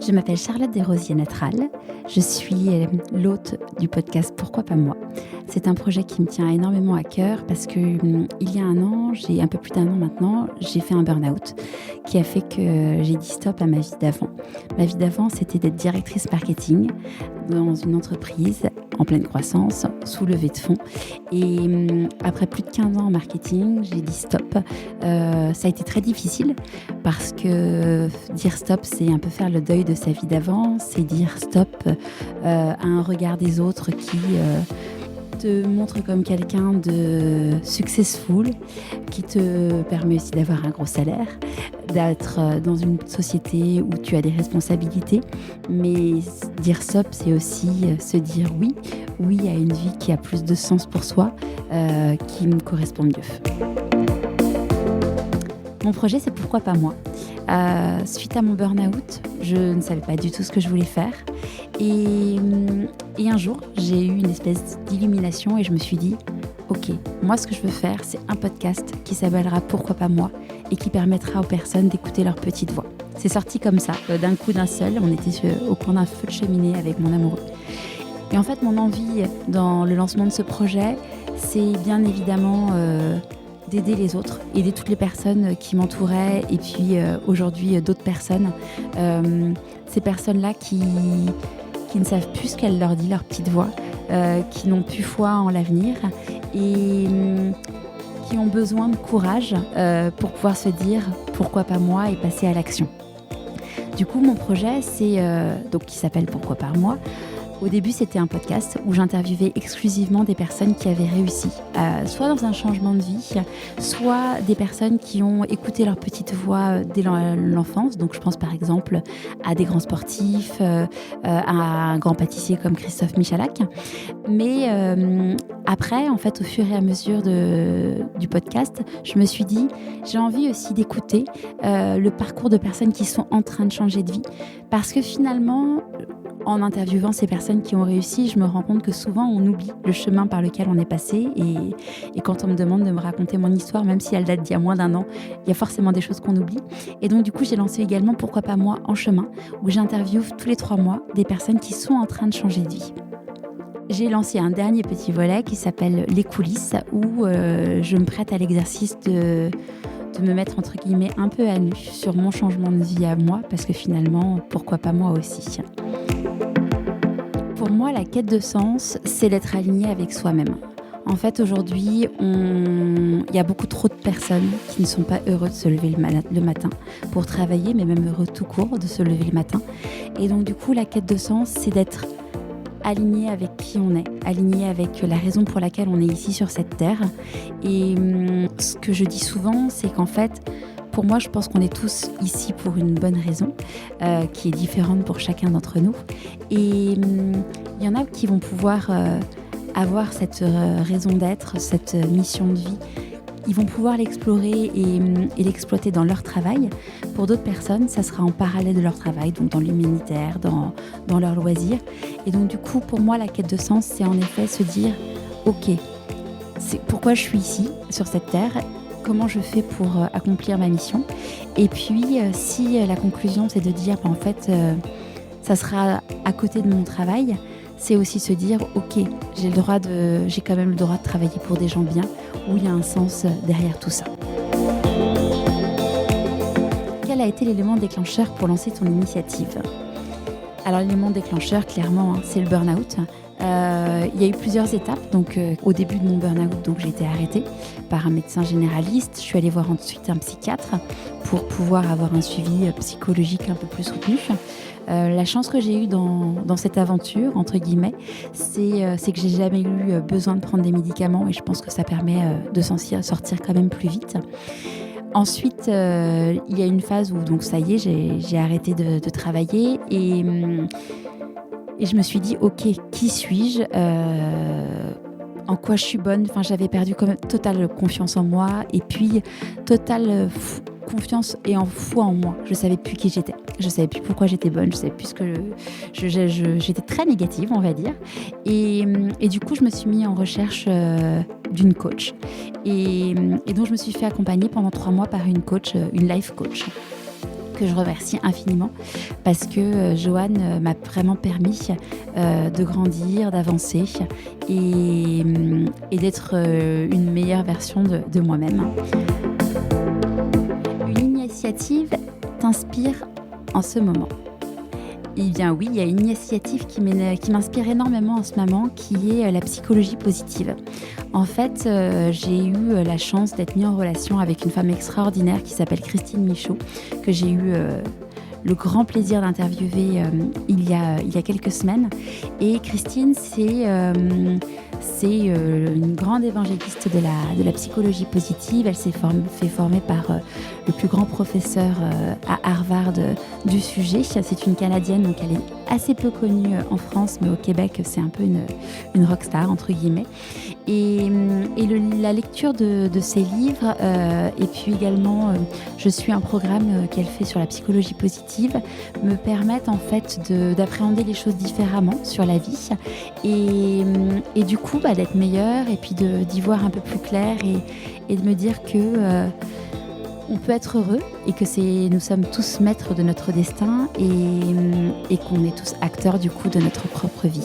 Je m'appelle Charlotte Desrosiers-Natral. Je suis l'hôte du podcast Pourquoi pas moi. C'est un projet qui me tient énormément à cœur parce que il y a un peu plus d'un an maintenant, j'ai fait un burn-out qui a fait que j'ai dit stop à ma vie d'avant. Ma vie d'avant, c'était d'être directrice marketing dans une entreprise en pleine croissance, sous levée de fonds. Et après plus de 15 ans en marketing, j'ai dit stop. Ça a été très difficile parce que dire stop, c'est un peu faire le deuil de sa vie d'avant, c'est dire stop à un regard des autres qui te montre comme quelqu'un de successful, qui te permet aussi d'avoir un gros salaire, d'être dans une société où tu as des responsabilités. Mais dire stop, c'est aussi se dire oui à une vie qui a plus de sens pour soi, qui me correspond mieux. Mon projet, c'est pourquoi pas moi. Suite à mon burn-out, je ne savais pas du tout ce que je voulais faire. Et un jour, j'ai eu une espèce d'illumination et je me suis dit, ok, moi ce que je veux faire, c'est un podcast qui s'appellera Pourquoi pas moi et qui permettra aux personnes d'écouter leur petite voix. C'est sorti comme ça, d'un coup d'un seul. On était au coin d'un feu de cheminée avec mon amoureux. Et en fait, mon envie dans le lancement de ce projet, c'est bien évidemment d'aider les autres, aider toutes les personnes qui m'entouraient et puis aujourd'hui d'autres personnes. Ces personnes-là qui ne savent plus ce qu'elle leur dit, leur petite voix, qui n'ont plus foi en l'avenir et qui ont besoin de courage pour pouvoir se dire pourquoi pas moi et passer à l'action. Du coup, mon projet, qui s'appelle Pourquoi pas moi. Au début, c'était un podcast où j'interviewais exclusivement des personnes qui avaient réussi, soit dans un changement de vie, soit des personnes qui ont écouté leur petite voix dès l'enfance. Donc, je pense par exemple à des grands sportifs, à un grand pâtissier comme Christophe Michalak. Mais après, en fait, au fur et à mesure du podcast, je me suis dit, j'ai envie aussi d'écouter le parcours de personnes qui sont en train de changer de vie. Parce que finalement, en interviewant ces personnes qui ont réussi, je me rends compte que souvent on oublie le chemin par lequel on est passé et quand on me demande de me raconter mon histoire, même si elle date d'il y a moins d'un an, il y a forcément des choses qu'on oublie. Et donc du coup, j'ai lancé également Pourquoi pas moi en chemin, où j'interviewe tous les 3 mois des personnes qui sont en train de changer de vie. J'ai lancé un dernier petit volet qui s'appelle Les coulisses, où je me prête à l'exercice de me mettre entre guillemets un peu à nu sur mon changement de vie à moi, parce que finalement, pourquoi pas moi aussi. Pour moi, la quête de sens, c'est d'être aligné avec soi-même. En fait, aujourd'hui, il y a beaucoup trop de personnes qui ne sont pas heureux de se lever le matin pour travailler, mais même heureux tout court de se lever le matin. Et donc, du coup, la quête de sens, c'est d'être aligné avec qui on est, aligné avec la raison pour laquelle on est ici sur cette terre. Et ce que je dis souvent, c'est qu'en fait, pour moi, je pense qu'on est tous ici pour une bonne raison, qui est différente pour chacun d'entre nous. Et il y en a qui vont pouvoir avoir cette raison d'être, cette mission de vie. Ils vont pouvoir l'explorer et l'exploiter dans leur travail. Pour d'autres personnes, ça sera en parallèle de leur travail, donc dans l'humanitaire, dans leurs loisirs. Et donc du coup, pour moi, la quête de sens, c'est en effet se dire, ok, c'est pourquoi je suis ici, sur cette terre, comment je fais pour accomplir ma mission. Et puis, si la conclusion, c'est de dire, en fait, ça sera à côté de mon travail, c'est aussi se dire, ok, j'ai quand même le droit de travailler pour des gens bien, où il y a un sens derrière tout ça. Quel a été l'élément déclencheur pour lancer ton initiative ? Alors, l'élément déclencheur, clairement, c'est le burn-out. Il y a eu plusieurs étapes. Donc, au début de mon burn-out, j'ai été arrêtée par un médecin généraliste. Je suis allée voir ensuite un psychiatre pour pouvoir avoir un suivi psychologique un peu plus soutenu. La chance que j'ai eue dans cette aventure, entre guillemets, c'est que j'ai jamais eu besoin de prendre des médicaments et je pense que ça permet de s'en sortir quand même plus vite. Ensuite, il y a une phase où, donc ça y est, j'ai arrêté de travailler et je me suis dit, ok, qui suis-je ? En quoi je suis bonne ? Enfin, j'avais perdu quand même totale confiance en moi et puis totale confiance et en foi en moi. Je savais plus qui j'étais. Je savais plus pourquoi j'étais bonne. Je savais plus ce que j'étais très négative, on va dire. Et du coup, je me suis mis en recherche d'une coach. Et donc, je me suis fait accompagner pendant 3 mois par une coach, une life coach, que je remercie infiniment parce que Joanne m'a vraiment permis de grandir, d'avancer et d'être une meilleure version de moi-même. Une initiative t'inspire en ce moment? Eh bien oui, il y a une initiative qui m'inspire énormément en ce moment, qui est la psychologie positive. En fait, j'ai eu la chance d'être mise en relation avec une femme extraordinaire qui s'appelle Christine Michaud, que j'ai eu le grand plaisir d'interviewer il y a quelques semaines. Et Christine, c'est une grande évangéliste de la psychologie positive. Elle s'est fait former par le plus grand professeur à Harvard du sujet. C'est une Canadienne, donc elle est assez peu connue en France, mais au Québec, c'est un peu une rockstar, entre guillemets. Et la lecture de ses livres, et puis également, je suis un programme qu'elle fait sur la psychologie positive, me permettent en fait d'appréhender les choses différemment sur la vie et du coup d'être meilleure et puis d'y voir un peu plus clair et de me dire que on peut être heureux et que nous sommes tous maîtres de notre destin et qu'on est tous acteurs du coup de notre propre vie.